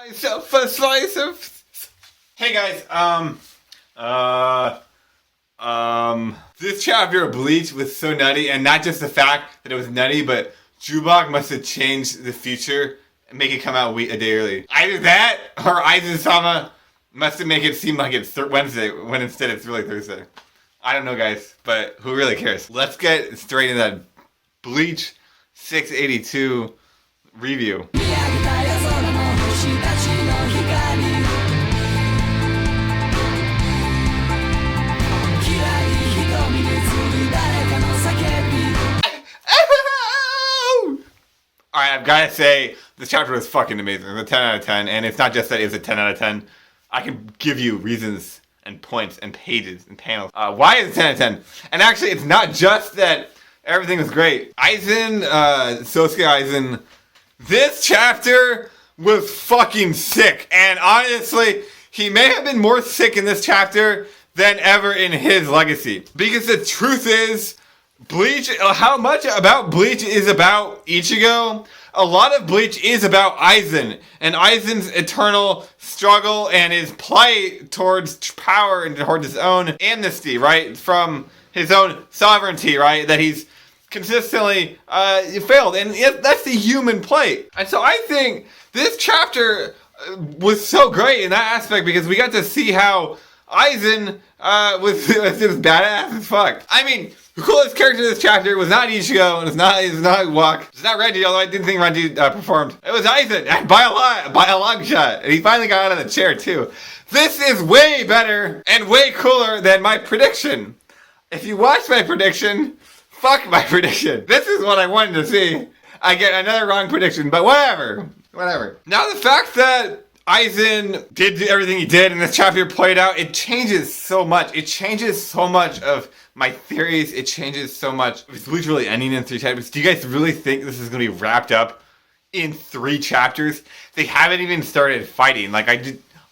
Myself a slice of... Hey guys, this chapter of Bleach was so nutty, and not just the fact that it was nutty, but Yhwach must have changed the future and make it come out a day early. Either that, or Aizen-sama must have made it seem like it's Wednesday, when instead it's really Thursday. I don't know, guys, but who really cares? Let's get straight into that Bleach 682 review. Alright, I've got to say, this chapter was fucking amazing. It was a 10 out of 10, and it's not just that it was a 10 out of 10. I can give you reasons and points and pages and panels. Why is it 10 out of 10? And actually, it's not just that everything was great. Aizen, Sosuke Aizen, this chapter was fucking sick. And honestly, he may have been more sick in this chapter than ever in his legacy. Because the truth is, Bleach, how much about Bleach is about Ichigo? A lot of Bleach is about Aizen, and Aizen's eternal struggle and his plight towards power and towards his own amnesty, right? From his own sovereignty, right? That he's consistently failed, and that's the human plight. And so I think this chapter was so great in that aspect because we got to see how Aizen was just badass as fuck. I mean, the coolest character in this chapter was not Ichigo, and it's not Yhwach. It's not Reggie, although I didn't think Reggie performed. It was Aizen, by a long shot. And he finally got out of the chair, too. This is way better and way cooler than my prediction. If you watch my prediction, fuck my prediction. This is what I wanted to see. I get another wrong prediction, but whatever. Now, the fact that Aizen did everything he did and this chapter played out, it changes so much. It changes so much of my theories. It changes so much. Is Bleach really ending in 3 chapters? Do you guys really think this is going to be wrapped up in 3 chapters? They haven't even started fighting. Like,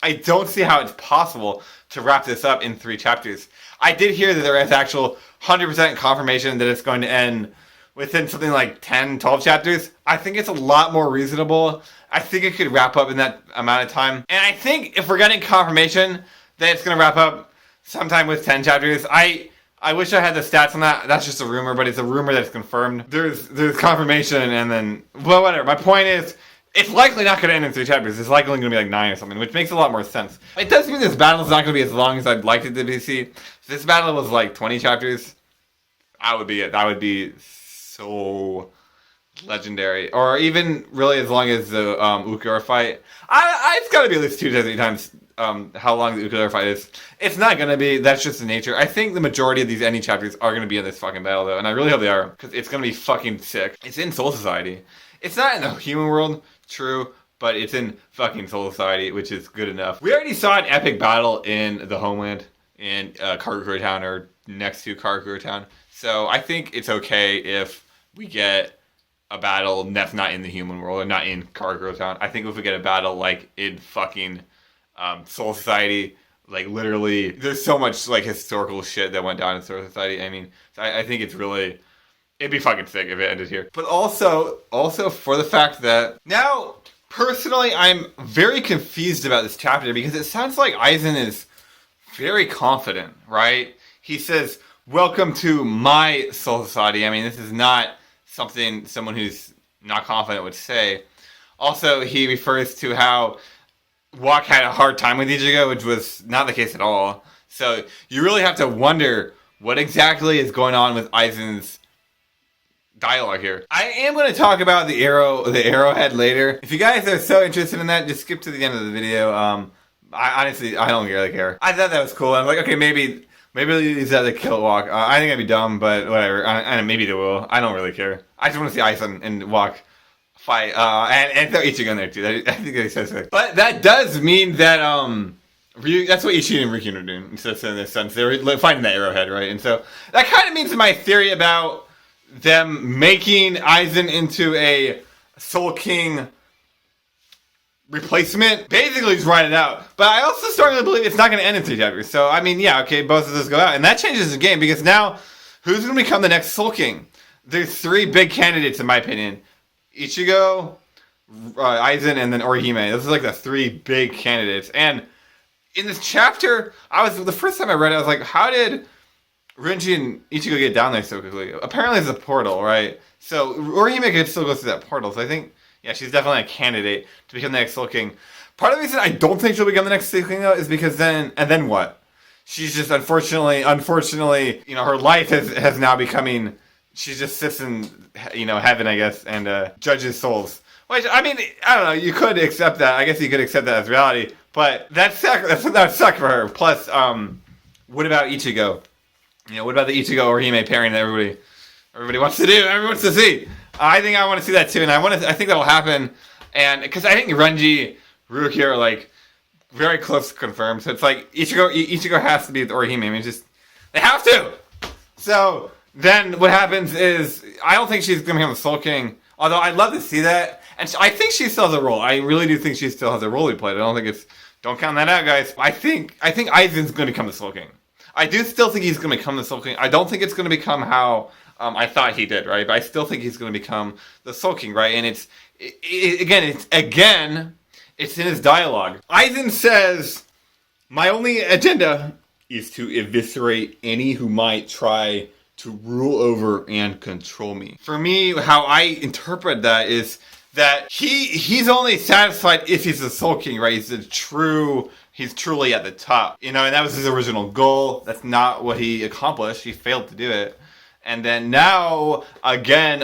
I don't see how it's possible to wrap this up in 3 chapters. I did hear that there is actual 100% confirmation that it's going to end within something like 10, 12 chapters. I think it's a lot more reasonable. I think it could wrap up in that amount of time. And I think if we're getting confirmation that it's going to wrap up sometime with 10 chapters, I wish I had the stats on that. That's just a rumor, but it's a rumor that's confirmed. There's confirmation and then, well, whatever. My point is, it's likely not going to end in 3 chapters. It's likely going to be like 9 or something, which makes a lot more sense. It does mean this battle is not going to be as long as I'd like it to be. If this battle was like 20 chapters, that would be so legendary. Or even really as long as the Ukura fight. It's got to be at least 2 to 3 times how long the Ukura fight is. It's not going to be. That's just the nature. I think the majority of these ending chapters are going to be in this fucking battle, though. And I really hope they are. Because it's going to be fucking sick. It's in Soul Society. It's not in the human world, true. But it's in fucking Soul Society, which is good enough. We already saw an epic battle in the homeland. In Karakura Town, or next to Karakura Town. So I think it's okay if we get a battle that's not in the human world, or not in Karakura Town. I think if we get a battle like in fucking Soul Society, like literally, there's so much like historical shit that went down in Soul Society. I mean, I think it's really, it'd be fucking sick if it ended here. But also for the fact that now, personally, I'm very confused about this chapter because it sounds like Aizen is very confident, right? He says, "Welcome to my Soul Society." I mean, this is not something someone who's not confident would say. Also, he refers to how Yhwach had a hard time with Ichigo, which was not the case at all. So you really have to wonder what exactly is going on with Aizen's dialogue here. I am going to talk about the arrowhead later. If you guys are so interested in that, just skip to the end of the video. I honestly don't really care. I thought that was cool. I'm like, okay, maybe they'll use that to kill Yhwach. I think that'd be dumb, but whatever. And maybe they will. I don't really care. I just want to see Aizen and Yhwach fight. And throw Ichigo in there too. I think they said so. But that does mean that that's what Ichigo and Rikin are doing. So in this sense, they're finding that arrowhead, right? And so that kind of means my theory about them making Aizen into a Soul King replacement basically just write it out. But I also strongly believe it's not going to end in 3 chapters. So, I mean, yeah, okay, both of those go out. And that changes the game because now, who's going to become the next Soul King? There's 3 big candidates, in my opinion. Ichigo, Aizen, and then Orihime. Those are like the 3 big candidates. And in this chapter, the first time I read it, I was like, how did Renji and Ichigo get down there so quickly? Apparently it's a portal, right? So Orihime could still go through that portal. So I think, yeah, she's definitely a candidate to become the next Soul King. Part of the reason I don't think she'll become the next Soul King, though, is because then what? She's just unfortunately, her life has now becoming, she just sits in, heaven, I guess, and judges souls. Which, I mean, I don't know, you could accept that. I guess you could accept that as reality. But that suck for her. Plus, what about Ichigo? What about the Ichigo Orihime pairing that everybody wants to do, everyone wants to see? I think I want to see that too, and I think that'll happen. And because I think Renji, Ruki are like very close to confirmed. So it's like Ichigo has to be with Orihime. I mean, they have to. So then what happens is I don't think she's gonna become the Soul King. Although I'd love to see that, and I think she still has a role. I really do think she still has a role to play. I don't think it's. Don't count that out, guys. I think Aizen's gonna become the Soul King. I do still think he's gonna become the Soul King. I don't think it's gonna become how I thought he did, right? But I still think he's gonna become the Soul King, right? And it's in his dialogue. Aizen says, "My only agenda is to eviscerate any who might try to rule over and control me." For me, how I interpret that is that he's only satisfied if he's the Soul King, right? He's truly at the top. And that was his original goal. That's not what he accomplished. He failed to do it. And then now, again,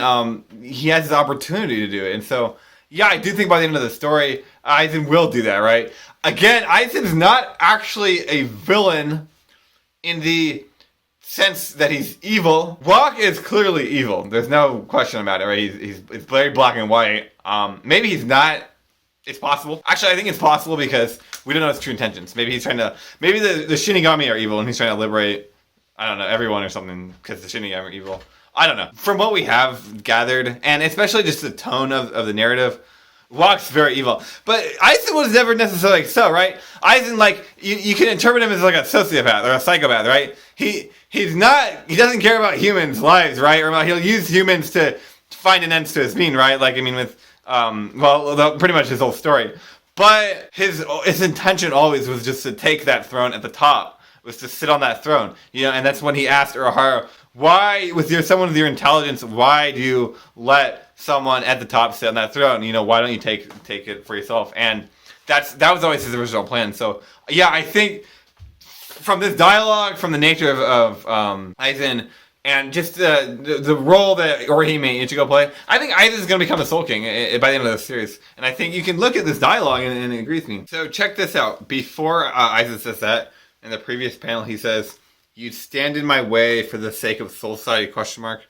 he has his opportunity to do it. And so, yeah, I do think by the end of the story, Aizen will do that, right? Again, Aizen's not actually a villain in the sense that he's evil. Yhwach is clearly evil. There's no question about it, right? It's very black and white. Maybe he's not. It's possible. Actually, I think it's possible because we don't know his true intentions. Maybe maybe the Shinigami are evil and he's trying to liberate, I don't know, everyone or something because the Shinigami are evil. I don't know. From what we have gathered, and especially just the tone of the narrative, Yhwach's very evil. But Aizen was never necessarily so, right? Aizen, you can interpret him as like a sociopath or a psychopath, right? He doesn't care about humans' lives, right? Or he'll use humans to find an end to his being, right? Pretty much his whole story. But his intention always was just to take that throne at the top, was to sit on that throne, and that's when he asked Urahara, why, someone with your intelligence, why do you let someone at the top sit on that throne? Why don't you take it for yourself? And that was always his original plan. So yeah, I think from this dialogue, from the nature of Aizen, and just the role that Orihime and Ichigo play, I think Aizen is going to become a Soul King by the end of the series. And I think you can look at this dialogue and it agrees with me. So check this out. Before Aizen says that, in the previous panel, he says, "You'd stand in my way for the sake of Soul Society, ?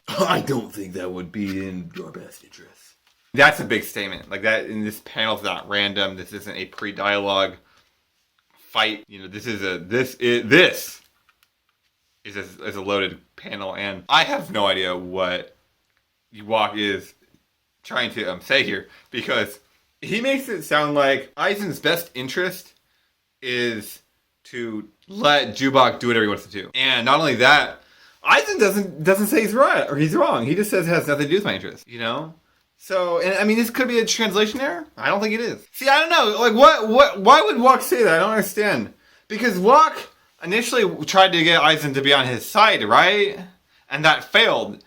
I don't think that would be in your best interest." That's a big statement. Like that, in this panel's not random. This isn't a pre-dialogue fight. This is a loaded panel, and I have no idea what Yhwach is trying to say here, because he makes it sound like Aizen's best interest is to let Yhwach do whatever he wants to do. And not only that, Aizen doesn't say he's right or he's wrong. He just says it has nothing to do with my interest, So, and I mean, this could be a translation error. I don't think it is. See, I don't know. Why would Yhwach say that? I don't understand. Because Yhwach initially tried to get Aizen to be on his side, right? And that failed.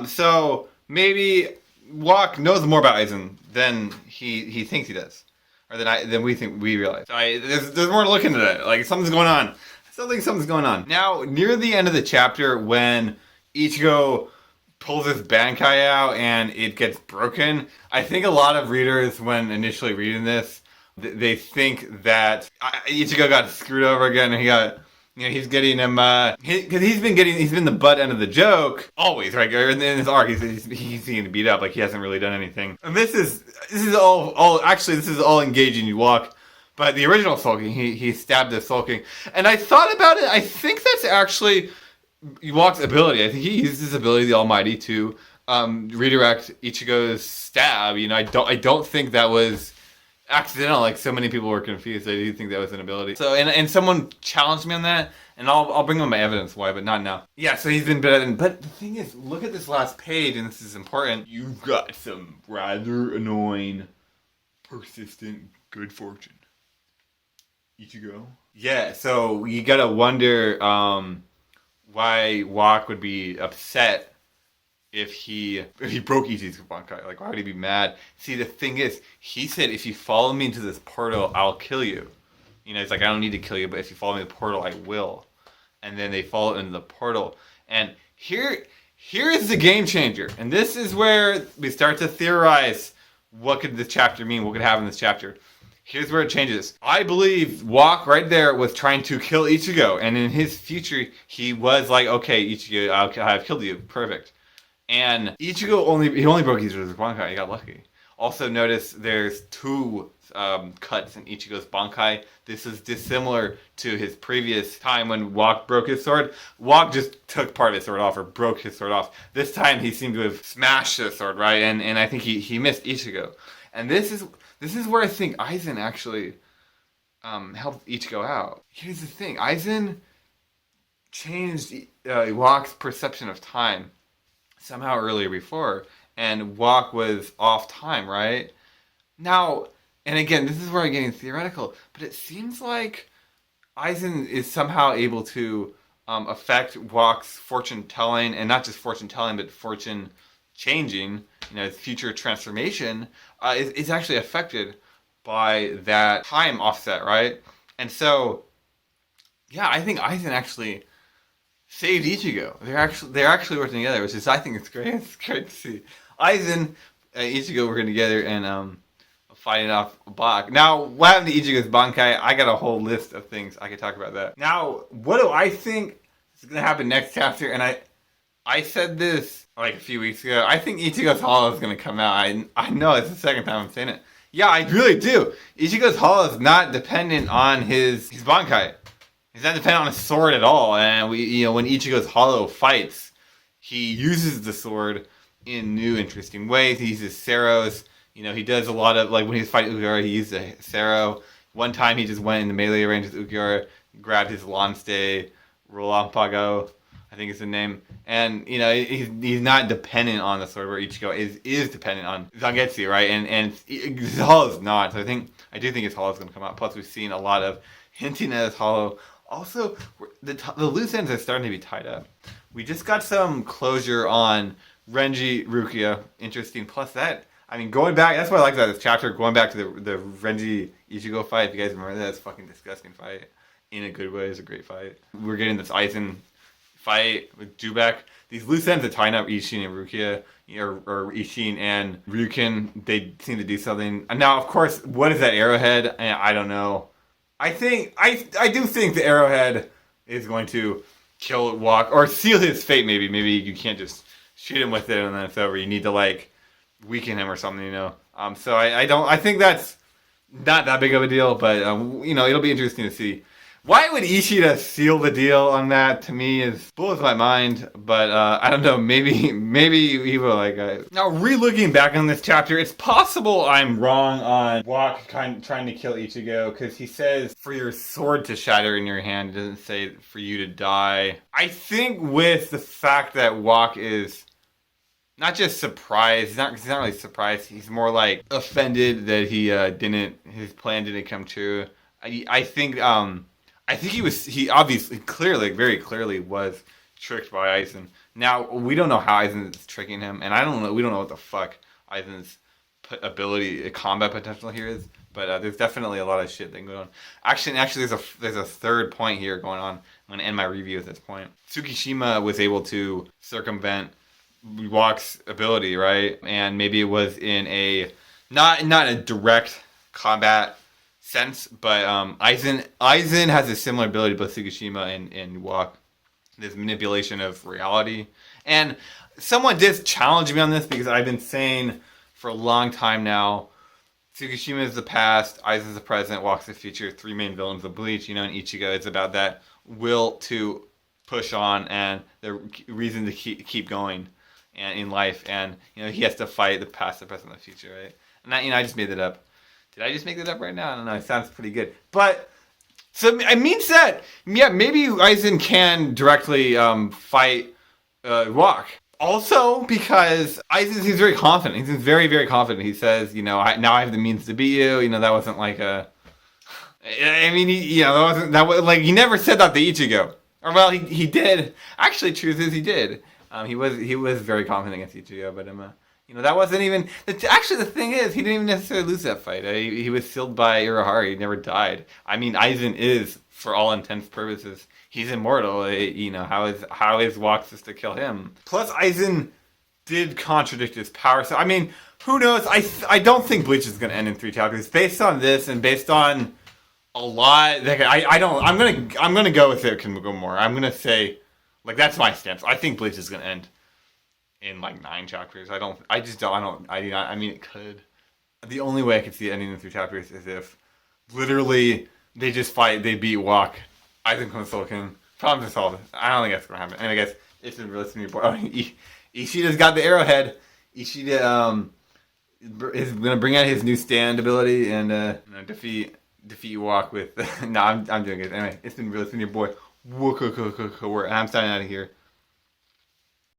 So maybe Yhwach knows more about Aizen than he thinks he does. Or than we realize. So there's more to look into that. Like, something's going on. I still think something's going on. Now, near the end of the chapter, when Ichigo pulls his Bankai out and it gets broken, I think a lot of readers, when initially reading this, they think that Ichigo got screwed over again, and he got, he's getting him, because he's been the butt end of the joke always, right? In this arc, he's getting beat up, like he hasn't really done anything. And this is all engaging Yhwach. But the original Soul King, he stabbed the Soul King. And I thought about it, I think that's actually Yhwach's ability. I think he used his ability, the Almighty, to redirect Ichigo's stab. I don't think that was accidental, like so many people were confused. I do think that was an ability. So, and someone challenged me on that, and I'll bring them my evidence why, but not now. Yeah, so he's been better than, but the thing is, look at this last page, and this is important. You've got some rather annoying persistent good fortune. Ichigo? Yeah, so you gotta wonder why Yhwach would be upset if he broke Ichigo's Bankai. Like, why would he be mad? See, the thing is, he said, if you follow me into this portal, I'll kill you. You know, it's like, I don't need to kill you, but if you follow me in the portal, I will. And then they follow into the portal. And here is the game changer. And this is where we start to theorize what could this chapter mean, what could happen in this chapter. Here's where it changes. I believe Yhwach right there was trying to kill Ichigo. And in his future, he was like, okay, Ichigo, I've killed you. Perfect. And Ichigo only broke Ichigo's Bankai. He got lucky. Also notice there's two cuts in Ichigo's Bankai. This is dissimilar to his previous time when Yhwach broke his sword. Yhwach just took part of his sword off, or broke his sword off. This time he seemed to have smashed his sword, right? And I think he missed Ichigo. And this is where I think Aizen actually helped Ichigo out. Here's the thing. Aizen changed Yhwach's perception of time somehow earlier before, and Yhwach was off time, right? Now, and again, this is where I'm getting theoretical, but it seems like Aizen is somehow able to affect Yhwach's fortune telling, and not just fortune telling, but fortune changing, you know, future transformation, is actually affected by that time offset, right? And so, yeah, I think Aizen actually saved Ichigo. They're actually working together, which is, I think, it's great. It's great to see Aizen and Ichigo working together and fighting off Bach. Now, what happened to Ichigo's Bankai? I got a whole list of things I could talk about that. Now, what do I think is going to happen next chapter? And I said this like a few weeks ago. I think Ichigo's Hollow is going to come out. I know it's the second time I'm saying it. Yeah, I really do. Ichigo's Hollow is not dependent on his Bankai. He's not dependent on a sword at all. And when Ichigo's Hollow fights, he uses the sword in new, interesting ways. He uses Seros. You know, he does a lot of, like, when he was fighting Ukiura, he used a Sero. One time he just went in the melee range with Ukiura, grabbed his Lance Relampago, I think is the name. And, you know, he's not dependent on the sword, where Ichigo is dependent on Zangetsu, right? And his Hollow is not. So I do think his Hollow is going to come out. Plus, we've seen a lot of hinting at his Hollow. Also, the loose ends are starting to be tied up. We just got some closure on Renji Rukia. Interesting. Plus that, I mean, going back, that's what I like about this chapter, going back to the Renji Ichigo fight. If you guys remember that, it's a fucking disgusting fight. In a good way, it's a great fight. We're getting this Aizen fight with Jubek. These loose ends are tying up Ishin and Rukia, or Ishin and Ryukin. They seem to do something. And now, of course, what is that arrowhead? I don't know. I do think the arrowhead is going to kill Yhwach, or seal his fate, maybe. Maybe you can't just shoot him with it and then it's over. You need to, like, weaken him or something, you know. So I think that's not that big of a deal, but you know, it'll be interesting to see. Why would Ishida seal the deal on that? To me, blows my mind. But I don't know. Maybe he will. Like now, re-looking back on this chapter, it's possible I'm wrong on Yhwach trying to kill Ichigo, because he says for your sword to shatter in your hand. It doesn't say for you to die. I think with the fact that Yhwach is not just surprised. He's not really surprised. He's more like offended that his plan didn't come true. I think he obviously very clearly was tricked by Aizen. Now, we don't know how Aizen is tricking him, and we don't know what the fuck Aizen's combat potential here is, but there's definitely a lot of shit that can go on. Actually, there's a third point here going on. I'm going to end my review at this point. Tsukishima was able to circumvent Yhwach's ability, right? And maybe it was in a not a direct combat sense, but Aizen has a similar ability to both Tsukishima and Yhwach. This manipulation of reality. And someone did challenge me on this, because I've been saying for a long time now, Tsukishima is the past, Aizen is the present, Yhwach's the future, three main villains of Bleach, you know, and Ichigo, it's about that will to push on and the reason to keep going and in life, and you know, he has to fight the past, the present, and the future, right? And I just made that up. Did I just make that up right now? I don't know. It sounds pretty good. But so it means that, yeah, maybe Aizen can directly fight Yhwach. Also, because Aizen seems very confident. He seems very, very confident. He says, now I have the means to beat you. That wasn't like a. I mean, that was like he never said that to Ichigo. Or well, he did. Actually, truth is he did. He was very confident against Ichigo, but that wasn't even. Actually, the thing is, he didn't even necessarily lose that fight. He was sealed by Urahara. He never died. I mean, Aizen is, for all intents purposes, he's immortal. How is Yhwach supposed to kill him? Plus, Aizen did contradict his power. So I mean, who knows? I don't think Bleach is gonna end in 3 chapters based on this and based on a lot. Like, I don't. I'm gonna go with it. Can go more. I'm gonna say, like, that's my stance. I think Bleach is gonna end in like 9 chapters. I mean, it could. The only way I could see it ending in 3 chapters is if literally they just fight. They beat Yhwach. Aizen becomes Soul King. Problems are solved. I don't think that's gonna happen. And I guess it's been really to me. Ishida's got the arrowhead. Ishida is gonna bring out his new stand ability and defeat Yhwach with. No, I'm doing it anyway. It's been really to your boy. And I'm signing out of here.